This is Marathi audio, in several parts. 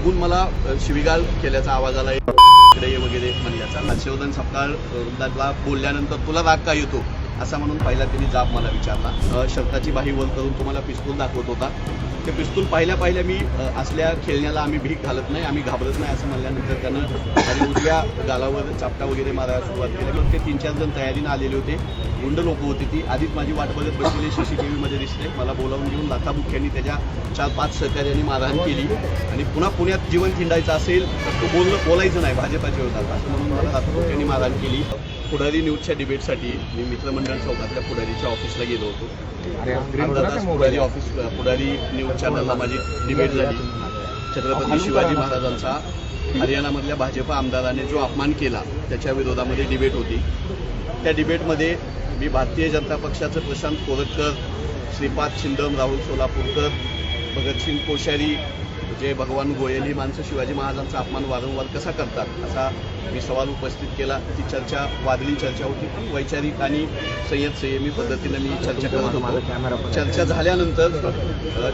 मागून मला शिवीगाळ केल्याचा आवाज आला इकडे वगैरे म्हणल्याचा. हर्षवर्धन सपकाळला बोलल्यानंतर तुला राग का येतो असा म्हणून पहिला त्यांनी जाब मला विचारला. शर्टाची बाही वर करून तुम्हाला पिस्तूल दाखवत होता. ते पिस्तूल पाहिल्या मी असल्या खेळण्याला आम्ही भीक घालत नाही, आम्ही घाबरत नाही असं म्हणल्यानंतर त्यानं आणि उजव्या गालावर चापटा वगैरे मारायला सुरुवात केली. मग ते 3-4 जण तयारीनं आलेले होते, गुंड लोक होती ती. आधीच माझी वाट बघत बसलेली CCTVमध्ये दिसते. मला बोलावून घेऊन लाथाबुक्क्यांनी त्याच्या 4-5 सहकार्यांनी मारहाण केली आणि पुन्हा पुण्यात जीवन खिंडायचं असेल तर तो बोलायचं नाही भाजपाच्या विरोधात असं म्हणून मला लाथाबुक्क्यांनी मारहाण केली. पुढारी न्यूजच्या डिबेटसाठी मी मित्रमंडळ चौकातल्या पुढारीच्या ऑफिसला गेलो होतो. पुढारी न्यूज चॅनलला माझी डिबेट झाली. छत्रपती शिवाजी महाराजांचा हरियाणामधल्या भाजपा आमदाराने जो अपमान केला त्याच्या विरोधामध्ये डिबेट होती. त्या डिबेटमध्ये मी भारतीय जनता पक्षाचं प्रशांत कोरटकर, श्रीपाद छिंदम, राहुल सोलापूरकर, भगतसिंग कोश्यारी, जे भगवान गोयल ही माणसं शिवाजी महाराजांचा अपमान वारंवार कसा करतात असा मी सवाल उपस्थित केला. ती चर्चा वादळी चर्चा होती, पण वैचारिक आणि संयमी पद्धतीने मी चर्चा करत होतो. चर्चा झाल्यानंतर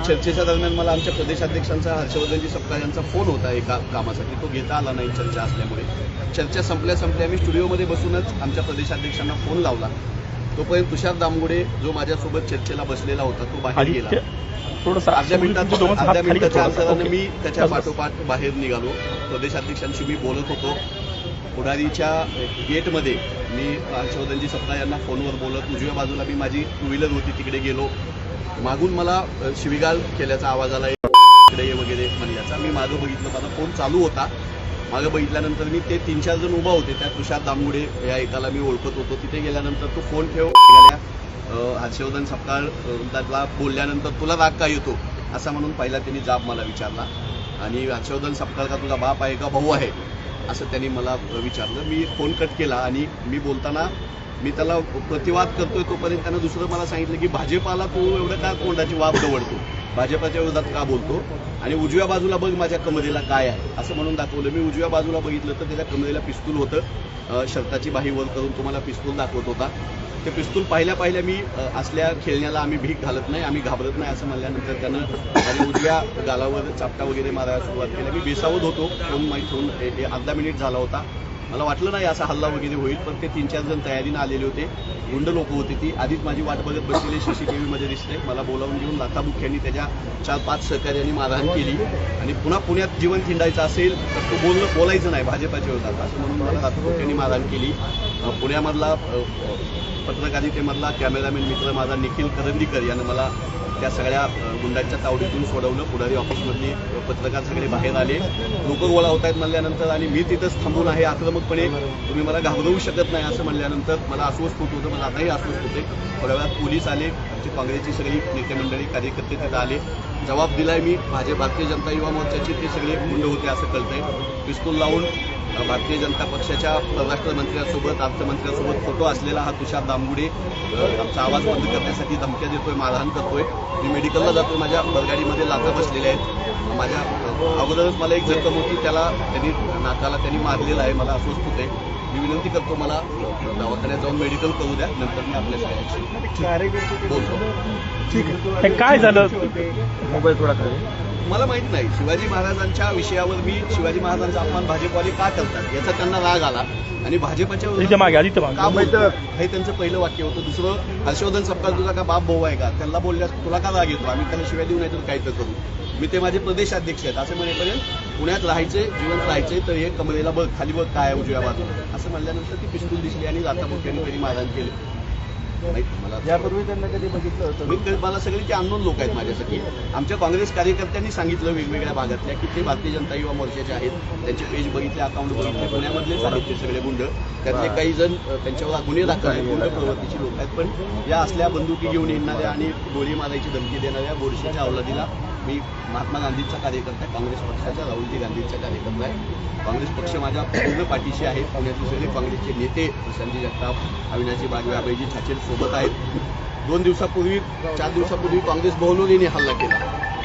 चर्चेच्या दरम्यान मला आमच्या प्रदेशाध्यक्षांचा हर्षवर्धनजी सपकाळ यांचा फोन होता एका कामासाठी. तो घेता आला नाही चर्चा असल्यामुळे. चर्चा संपल्या मी स्टुडिओमध्ये बसूनच आमच्या प्रदेशाध्यक्षांना फोन लावला. तोपर्यंत तुषार दामगुडे जो माझ्यासोबत चर्चेला बसलेला होता तो बाहेर गेला. अर्ध्या मिनिटाच्या अंतराने मी त्याच्या पाठोपाठ बाहेर निघालो. प्रदेशाध्यक्षांशी मी बोलत होतो. पुढारीच्या गेटमध्ये मी हर्षवर्धनजी सपकाळ यांना फोनवर बोलत उजव्या बाजूला मी माझी 2 व्हीलर होती तिकडे गेलो. मागून मला शिवीगाळ केल्याचा आवाज आला इकडे वगैरे म्हणल्याचा. मी मागं बघितलं, माझा फोन चालू होता. मागं बघितल्यानंतर मी ते 3-4 जण उभा होते. त्या तुषार दामगुडे या एकाला मी ओळखत होतो. तिथे गेल्यानंतर तो फोन ठेव गेल्या. हर्षवर्धन सपकाळला बोलल्यानंतर तुला राग का येतो असा म्हणून पहिला त्यांनी जाब मला विचारला. आणि हर्षवर्धन सपकाळ का तुझा बाप आहे का भाऊ आहे असं त्यांनी मला विचारलं. मी फोन कट केला आणि मी बोलताना मी त्याला प्रतिवाद करतोय तोपर्यंत त्यानं दुसरं मला सांगितलं की भाजपाला तू एवढं का तोंडाची वाफ दवडतो, भाजपाच्या विरोधात का बोलतो आणि उजव्या बाजूला बघ माझ्या कमरेला काय आहे असं म्हणून दाखवलं. मी उजव्या बाजूला बघितलं तर त्याच्या कमरेला पिस्तूल होतं. शर्टाची बाही वर करून तुम्हाला पिस्तूल दाखवत होता. ते पिस्तूल पाहिल्या मी असल्या खेळण्याला आम्ही भीक घालत नाही, आम्ही घाबरत नाही असं म्हणल्यानंतर त्यानं आणि उजव्या गालावर चापटा वगैरे मारायला सुरुवात केली. मी बेसावत होतो. फोन माहीत होऊन अर्धा मिनिट झाला होता. मला वाटलं नाही असा हल्ला वगैरे होईल, पण ते 3-4 जण तयारीनं आलेले होते, गुंड लोक होती ती. आधीच माझी वाट बघत बसलेली CCTVमध्ये दिसते. मला बोलावून घेऊन लाथाबुक्क्यांनी त्याच्या 4-5 सहकार्यांनी मारहाण केली आणि पुन्हा पुण्यात जीवन खिंडायचं असेल तर तो बोलायचं नाही भाजपाच्या विरोधात असं म्हणून मला लाथाबुक्क्यांनी मारहाण केली. पुण्यामधला पत्रकारितेमधला कॅमेरामॅन मित्र माझा निखिल करंदीकर यानं मला त्या सगळ्या गुंडांच्या तावडीतून सोडवलं. पुढारी ऑफिसमधली पत्रकार सगळे बाहेर आले. लोक गोळा होत आहेत म्हणल्यानंतर आणि मी तिथंच थांबून आहे आक्रमकपणे, तुम्ही मला घाबरवू शकत नाही असं म्हणल्यानंतर मला अस्वस्थ होत होतं. मला आताही अस्वस्थ होते. थोड्या वेळात पोलीस आले, आमची काँग्रेसची सगळी नेते मंडळी कार्यकर्ते तिथं आले. जबाब दिलाय मी. भारतीय जनता युवा मोर्चाचे ते सगळे गुंड होते असं कळतंय. पिस्तूल लावून भारतीय जनता पक्षाच्या परराष्ट्र मंत्र्यासोबत अर्थमंत्र्यासोबत फोटो असलेला हा तुषार दामगुडे आमचा आवाज बंद करण्यासाठी धमक्या देतोय, मारहाण करतोय. मी मेडिकलला जातोय, माझ्या बलगाडीमध्ये लाथा बसलेल्या आहेत. माझ्या अगोदरच मला एक जखम होती, त्याला नाकाला त्यांनी मारलेलं आहे. मला अस्वस्थ होते. मी विनंती करतो मला दवाखान्यात जाऊन मेडिकल करू द्या, नंतर मी आपल्या सगळ्यांशी बोलतो. ठीक आहे. काय झालं मोबाईल थोडा मला माहित नाही. शिवाजी महाराजांच्या विषयावर मी शिवाजी महाराजांचा अपमान भाजपवाले का करतात याचा त्यांना राग आला आणि भाजपाच्या हे त्यांचं पहिलं वाक्य होतं. दुसरं, हर्षवर्धन सपकाळ तुझा का बाप भाऊ आहे का, त्यांना बोलल्यास तुला का राग येतो, आम्ही त्याला शिवाय देऊ नाही तर काय तर करू. मी ते माझे प्रदेशाध्यक्ष आहेत असं म्हणेपर्यंत पुण्यात राहायचे, जिवंत राहायचे तर हे कमरेला बघ, खाली बघ काय उजव्या बाजूला असं म्हणल्यानंतर ती पिस्तूल दिसली आणि लाथाबुक्क्यांनी त्यांनी मारहाण केली. मला यापूर्वी त्यांना कधी बघितलं होतं? मला सगळे ते अननोन लोक आहेत माझ्यासाठी. आमच्या काँग्रेस कार्यकर्त्यांनी सांगितलं वेगवेगळ्या भागातल्या की ते भारतीय जनता युवा मोर्चाचे आहेत. त्यांचे पेज बघितले, अकाउंट बघितले. पुण्यामधलेच आहेत ते सगळे गुंड. त्यातले काही जण त्यांच्यावर गुन्हे दाखल आहेत, गुंड प्रवृत्तीची लोक आहेत. पण या असल्या बंदुकी घेऊन येणाऱ्या आणि गोळी मारायची धमकी देणाऱ्या गोडसेच्या अवलादीला मी महात्मा गांधींचा कार्यकर्ता आहे, काँग्रेस पक्षाच्या राहुलजी गांधींचा कार्यकर्ता आहे. काँग्रेस पक्ष माझ्या पूर्ण पाठीशी आहे. पुण्यातील सगळे काँग्रेसचे नेते संजय जगताप, अविनाशी बागवे, अभयजी ठाकरे सोबत आहेत. 4 दिवसापूर्वी काँग्रेस बहलोलीने हल्ला केला.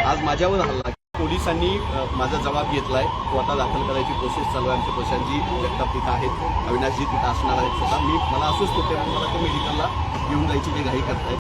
आज माझ्यावर हल्ला. पोलिसांनी माझा जबाब घेतलाय. तो आता दाखल करायची प्रोसेस चालू आहे. आमचे प्रशांतजी जगताप तिथं आहेत, अविनाशजी तिथं असणार आहेत. स्वतः मला अस्वस्थ होते, मला ते मेडिकलला घेऊन जायची ते घाई करतायत.